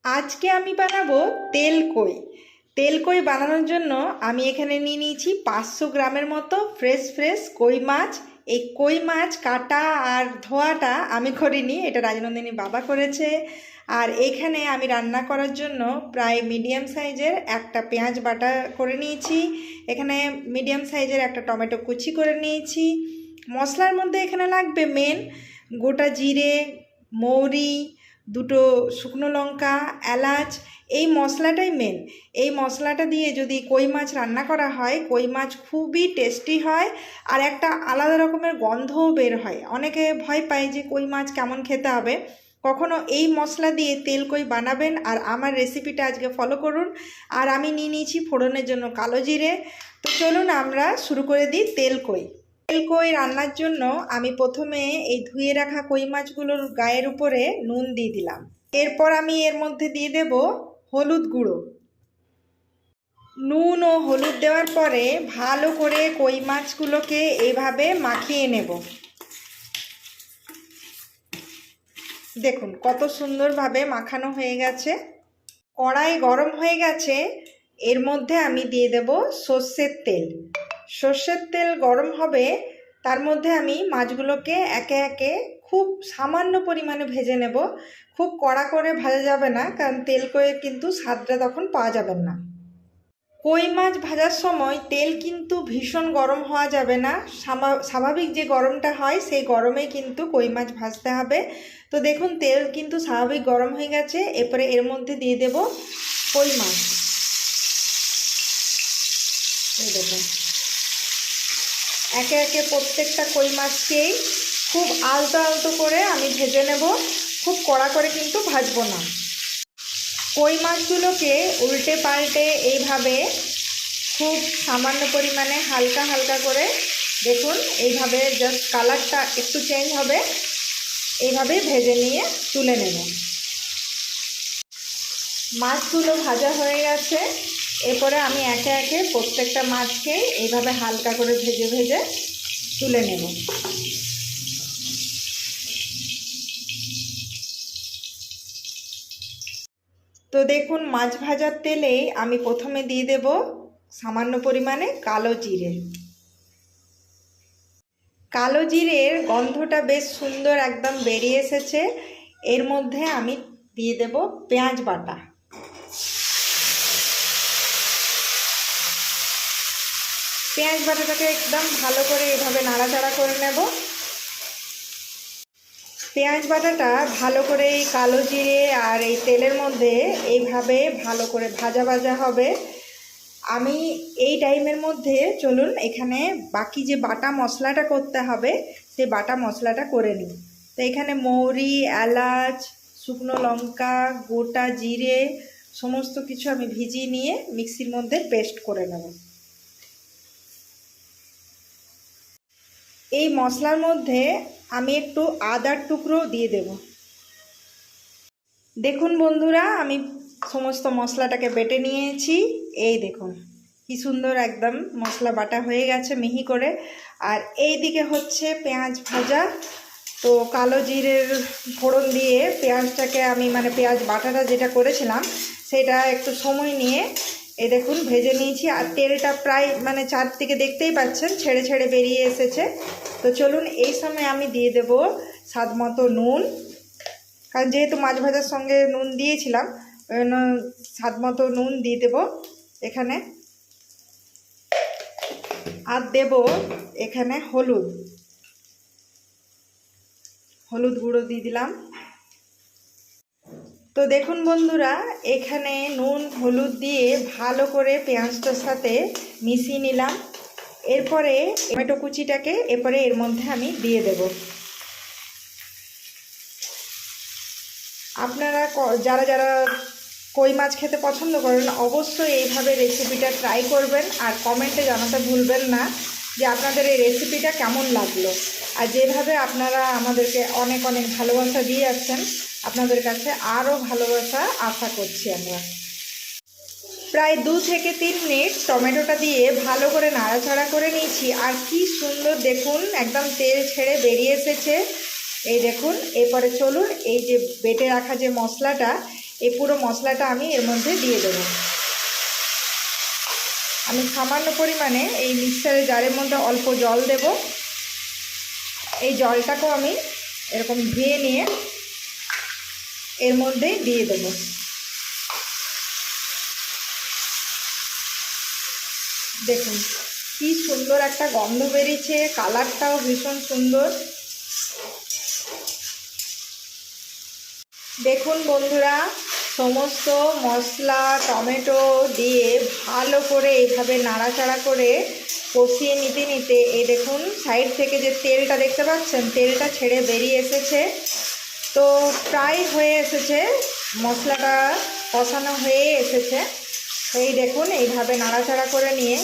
আজকে আমি বানাবো তেলকই। তেলকই বানানোর জন্য আমি এখানে নিয়ে নিয়েছি 500 গ্রামের মতো ফ্রেশ ফ্রেশ কই মাছ। এই কই মাছ কাটা আর ধোয়াটা আমি করিনি, এটা রাজনন্দিনী বাবা করেছে। আর এখানে আমি রান্না করার জন্য প্রায় মিডিয়াম সাইজের একটা পেঁয়াজ বাটা করে নিয়েছি। এখানে মিডিয়াম সাইজের একটা টমেটো কুচি করে নিয়েছি। মশলার মধ্যে এখানে লাগবে মেন গোটা জিরে, মৌরি, দুটো শুকনো লঙ্কা, এলাচ। এই মশলাটাই মেন। এই মশলাটা দিয়ে যদি কই মাছ রান্না করা হয়, কই মাছ খুবই টেস্টি হয় আর একটা আলাদা রকমের গন্ধও বের হয়। অনেকে ভয় পায় যে কই মাছ কেমন খেতে হবে, কখনো এই মশলা দিয়ে তেল কই বানাবেন আর আমার রেসিপিটা আজকে ফলো করুন। আর আমি নিয়ে নিয়েছি ফোড়নের জন্য কালো জিরে। তো চলুন আমরা শুরু করে দিই তেল কই। তেল কই রান্নার জন্য আমি প্রথমে এই ধুয়ে রাখা কই মাছগুলোর গায়ের উপরে নুন দিয়ে দিলাম। এরপর আমি এর মধ্যে দিয়ে দেব হলুদ গুঁড়ো। নুন ও হলুদ দেওয়ার পরে ভালো করে কই মাছগুলোকে এভাবে মাখিয়ে নেব। দেখুন কত সুন্দরভাবে মাখানো হয়ে গেছে। কড়াই গরম হয়ে গেছে, এর মধ্যে আমি দিয়ে দেব সর্ষের তেল। সর্ষের তেল গরম হবে, তার মধ্যে আমি মাছগুলোকে একে একে খুব সামান্য পরিমাণে ভেজে নেব। খুব কড়া করে ভাজা যাবে না, কারণ তেল কয়ে কিন্তু স্বাদটা তখন পাওয়া যাবে না। কই মাছ ভাজার সময় তেল কিন্তু ভীষণ গরম হওয়া যাবে না, স্বাভাবিক যে গরমটা হয় সেই গরমেই কিন্তু কই মাছ ভাজতে হবে। তো দেখুন তেল কিন্তু স্বাভাবিক গরম হয়ে গেছে। এরপরে এর মধ্যে দিয়ে দেব কই মাছ। এই দেখুন একে একে প্রত্যেকটা কই মাছকেই খুব আলতো আলতো করে আমি ভেজে নেব, খুব কড়া করে কিন্তু ভাজবো না। কই মাছগুলোকে উল্টে পাল্টে এইভাবে খুব সামান্য পরিমাণে হালকা হালকা করে, দেখুন এইভাবে জাস্ট কালারটা একটু চেঞ্জ হবে, এইভাবে ভেজে নিয়ে তুলে নেব। মাছগুলো ভাজা হয়ে গেছে। এরপরে আমি একে একে প্রত্যেকটা মাছকে এইভাবে হালকা করে ভেজে ভেজে তুলে নেব। তো দেখুন মাছ ভাজার তেলে আমি প্রথমে দিয়ে দেব সামান্য পরিমাণে কালো জিরে। কালো জিরের গন্ধটা বেশ সুন্দর একদম বেরিয়ে এসেছে। এর মধ্যে আমি দিয়ে দেব পেঁয়াজ বাটা। পেঁয়াজ বাটাটাকে একদম ভালো করে এভাবে নাড়াচাড়া করে নেব। পেঁয়াজ বাটাটা ভালো করে এই কালো জিরে আর এই তেলের মধ্যে এইভাবে ভালো করে ভাজা ভাজা হবে। আমি এই টাইমের মধ্যে চলুন এখানে বাকি যে বাটা মশলাটা করতে হবে সেই বাটা মশলাটা করে নিই। তো এখানে মৌরি, এলাচ, শুকনো লঙ্কা, গোটা জিরে সমস্ত কিছু আমি ভিজিয়ে নিয়ে মিক্সির মধ্যে পেস্ট করে নেব। এই মশলার মধ্যে আমি একটু আদার টুকরো দিয়ে দেব। দেখুন বন্ধুরা আমি সমস্ত মশলাটাকে বেটে নিয়েছি। এই দেখুন কি সুন্দর একদম মশলা বাটা হয়ে গেছে মিহি করে। আর এই দিকে হচ্ছে পেঁয়াজ ভাজা। তো কালো জিরের ফোড়ন দিয়ে পেঁয়াজটাকে আমি পেঁয়াজ বাটাটা যেটা করেছিলাম সেটা একটু সময় নিয়ে এই দেখুন ভেজে নিয়েছি। আর তেলটা প্রায় চারদিকে দেখতেই পাচ্ছেন ছেড়ে ছেড়ে বেরিয়ে এসেছে। তো চলুন এই সময় আমি দিয়ে দেব স্বাদ মতো নুন, কারণ যেহেতু মাছ ভাজার সঙ্গে নুন দিয়েছিলাম ওই জন্য স্বাদ মতো নুন দিয়ে দেব এখানে। আর দেব এখানে হলুদ গুঁড়ো দিয়ে দিলাম। তো দেখুন বন্ধুরা এখানে নুন হলুদ দিয়ে ভালো করে পেঁয়াজটার সাথে মিশিয়ে নিলাম। এরপরে টমেটো কুচিটাকে এরপরে এর মধ্যে আমি দিয়ে দেব। আপনারা যারা যারা কই মাছ খেতে পছন্দ করেন অবশ্যই এইভাবে রেসিপিটা ট্রাই করবেন আর কমেন্টে জানাতে ভুলবেন না যে আপনাদের এই রেসিপিটা কেমন লাগলো। আর যেভাবে আপনারা আমাদেরকে অনেক অনেক ভালোবাসা দিয়ে আসছেন, আপনাদের কাছে আরও ভালোবাসা আশা করছি আমরা। প্রায় 2 থেকে 3 মিনিট টমেটোটা দিয়ে ভালো করে নাড়াচাড়া করে নিয়েছি। আর কি সুন্দর দেখুন একদম তেল ছেড়ে বেরিয়ে এসেছে। এই দেখুন এরপরে চলুন এই যে বেটে রাখা যে মশলাটা এই পুরো মশলাটা আমি এর মধ্যে দিয়ে দেবো। আমি সামান্য পরিমাণে এই মিক্সারের জারের মধ্যে অল্প জল দেব। এই জলটাকেও আমি এরকম ধুয়ে নিয়ে এর মধ্যে দিয়ে দেব। দেখুন কি সুন্দর একটা গন্ধ বেরিয়েছে, কালারটাও ভীষণ সুন্দর। দেখুন বন্ধুরা, সমস্ত মশলা টমেটো দিয়ে ভালো করে এইভাবে নাড়াচাড়া করে কষিয়ে নিতে নিতে এই দেখুন সাইড থেকে যে তেলটা দেখতে পাচ্ছেন, তেলটা ছেড়ে বেরিয়ে এসেছে। তো প্রায় হয়ে এসেছে, মশলাটা কষানো হয়ে এসেছে। এই দেখুন এইভাবে নাড়াচাড়া করে নিয়ে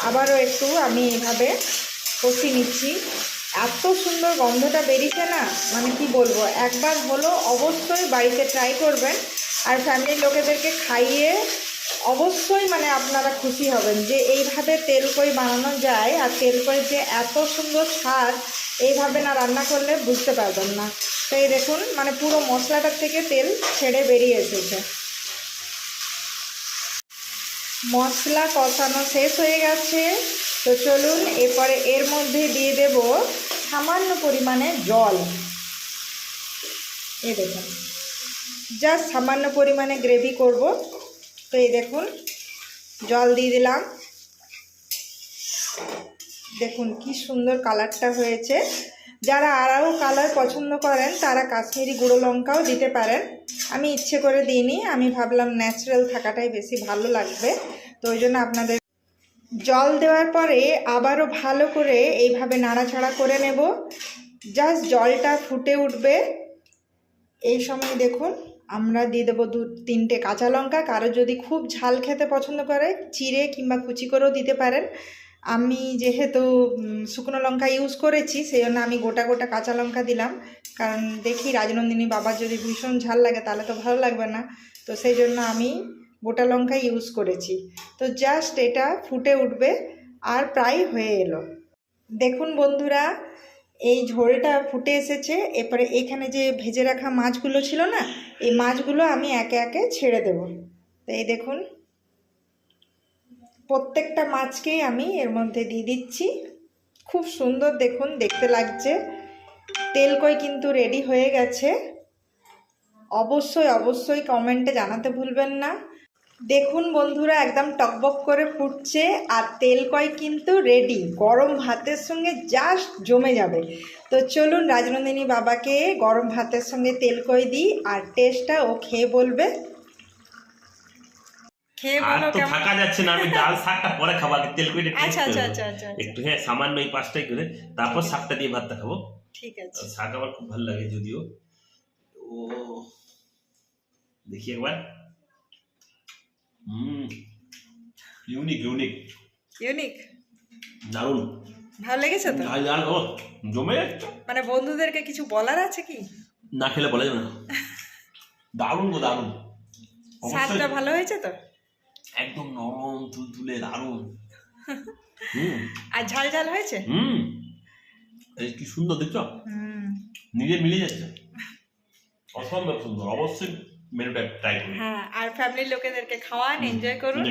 আবারও একটু আমি এইভাবে কষিয়ে নিচ্ছি। এত সুন্দর গন্ধটা বেরিয়েছে না, মানে কি বলবো, একবার হলো অবশ্যই বাড়িতে ট্রাই করবেন আর ফ্যামিলির লোকেদেরকে খাইয়ে অবশ্যই মানে আপনারা খুশি হবেন যে এইভাবে তেলকই বানানো যায়। আর তেলকইয়ের যে এত সুন্দর স্বাদ এইভাবে না রান্না করলে বুঝতে পারবেন না। তো এই দেখুন মানে পুরো মশলাটার থেকে তেল ছেড়ে বেরিয়ে এসেছে। মশলা কষানো শেষ হয়ে গেছে। তো চলুন এরপরে এর মধ্যে দিয়ে দেব সামান্য পরিমাণে জল। এই দেখুন জাস্ট সামান্য পরিমাণে গ্রেভি করব। তো এই দেখুন জল দিয়ে দিলাম। দেখুন কি সুন্দর কালারটা হয়েছে। যারা আরও কালার পছন্দ করেন তারা কাশ্মীরি গুঁড়ো লঙ্কাও দিতে পারেন। আমি ইচ্ছে করে দিইনি, আমি ভাবলাম ন্যাচারাল থাকাটাই বেশি ভালো লাগবে, তো ওই জন্য আপনাদের। জল দেওয়ার পরে আবারও ভালো করে এইভাবে নাড়াচাড়া করে নেব। জাস্ট জলটা ফুটে উঠবে, এই সময় দেখুন আমরা দিয়ে দেবো 2-3টে কাঁচা লঙ্কা। কারো যদি খুব ঝাল খেতে পছন্দ করে চিড়ে কিংবা কুচি করেও দিতে পারেন। আমি যেহেতু শুকনো লঙ্কা ইউজ করেছি সেই জন্য আমি গোটা গোটা কাঁচা লঙ্কা দিলাম, কারণ দেখি রাজনন্দিনী বাবার যদি ভীষণ ঝাল লাগে তাহলে তো ভালো লাগবে না, তো সেই জন্য আমি গোটা লঙ্কা ইউজ করেছি। তো জাস্ট এটা ফুটে উঠবে আর প্রায় হয়ে এলো। দেখুন বন্ধুরা এই ঝোলটা ফুটে এসেছে। এরপরে এখানে যে ভেজে রাখা মাছগুলো ছিল না, এই মাছগুলো আমি একে একে ছেড়ে দেব। তো এই দেখুন প্রত্যেকটা মাছকেই আমি এর মধ্যে দিয়ে দিচ্ছি। খুব সুন্দর দেখুন দেখতে লাগছে। তেলকই কিন্তু রেডি হয়ে গেছে। অবশ্যই অবশ্যই কমেন্টে জানাতে ভুলবেন না। দেখুন বন্ধুরা একদম টকবক করে ফুটছে আর তেলকই কিন্তু রেডি, গরম ভাতের সঙ্গে জাস্ট জমে যাবে। তো চলুন রাজনন্দিনী বাবাকে গরম ভাতের সঙ্গে তেলকই দিই আর টেস্টটা ও খেয়ে বলবে। খেয়ে বলো তো থাকা যাচ্ছে না, আমি ডাল শাকটা পরে খাবো, আগে তেলকইটা আচ্ছা আচ্ছা আচ্ছা আচ্ছা একটু, হ্যাঁ সামান্য এই 5টাই করে, তারপর শাকটা দিয়ে ভাতটা খাবো। ঠিক আছে। শাক আমার খুব ভালো লাগে যদিও। ও দেখি একবার। ইউনিক ইউনিক ইউনিক, দারুণ ভালো লেগেছে তো? জমে যাচ্ছে। মানে বন্ধুদেরকে কিছু বলার আছে কি? না খেলে বলা যাবে না। দারুণ গো দারুণ। স্বাদটা ভালো হয়েছে তো? একদম নরম তুলতুলে দারুণ। আর ঝাল ঝাল হয়েছে? এই কি সুন্দর দেখছো, নিজে মিলে যাচ্ছে, অসম্ভব সুন্দর। অবশ্যই মেনুটা ট্রাই করুন। হ্যাঁ, আর ফ্যামিলির লোকেদেরকে খাওয়ান, এনজয় করুন।